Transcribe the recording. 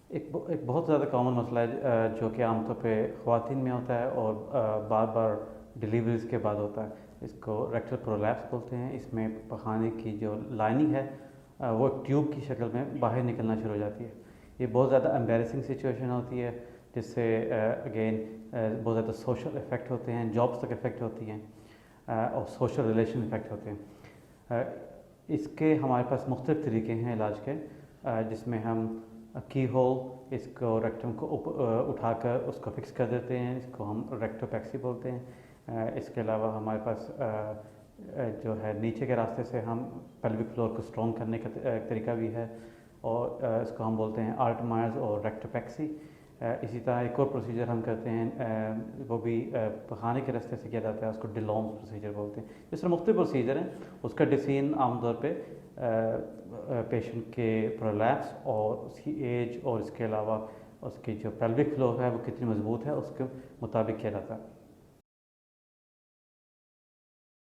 एक बहुत ज़्यादा कॉमन मसला है जो कि आमतौर पे ख़वातीन में होता है और बार बार डिलीवरीज़ के बाद होता है। इसको रेक्टल प्रोलैप्स बोलते हैं। इसमें पखाने की जो लाइनिंग है वो एक ट्यूब की शक्ल में बाहर निकलना शुरू हो जाती है। ये बहुत ज़्यादा एम्बेरसिंग सिचुएशन होती है, जिससे अगेन बहुत ज़्यादा सोशल इफ़ेक्ट होते हैं, जॉब्स तक इफ़ेक्ट होती हैं और सोशल रिलेशन इफ़ेक्ट होते हैं। इसके हमारे पास मुख्तलिफ़ तरीके हैं इलाज के, जिसमें हम की होल इसको रेक्टम को उठाकर उसको फिक्स कर देते हैं। इसको हम रेक्टोपैक्सी बोलते हैं। इसके अलावा हमारे पास जो है नीचे के रास्ते से हम पेल्विक फ्लोर को स्ट्रॉन्ग करने का तरीका भी है, और इसको हम बोलते हैं आर्टमायर्स और रेक्टोपैक्सी। इसी तरह एक और प्रोसीजर हम करते हैं, वो भी पखाने के रास्ते से किया जाता है, उसको डिलॉन्ग प्रोसीजर बोलते हैं। इस तरह मुख्तलिफ प्रोसीजर हैं। उसका डिसीजन आमतौर पे पेशेंट के प्रोलैप्स और उसकी एज और इसके अलावा उसकी जो पेल्विक फ्लोर है वो कितनी मजबूत है उसके मुताबिक किया जाता है।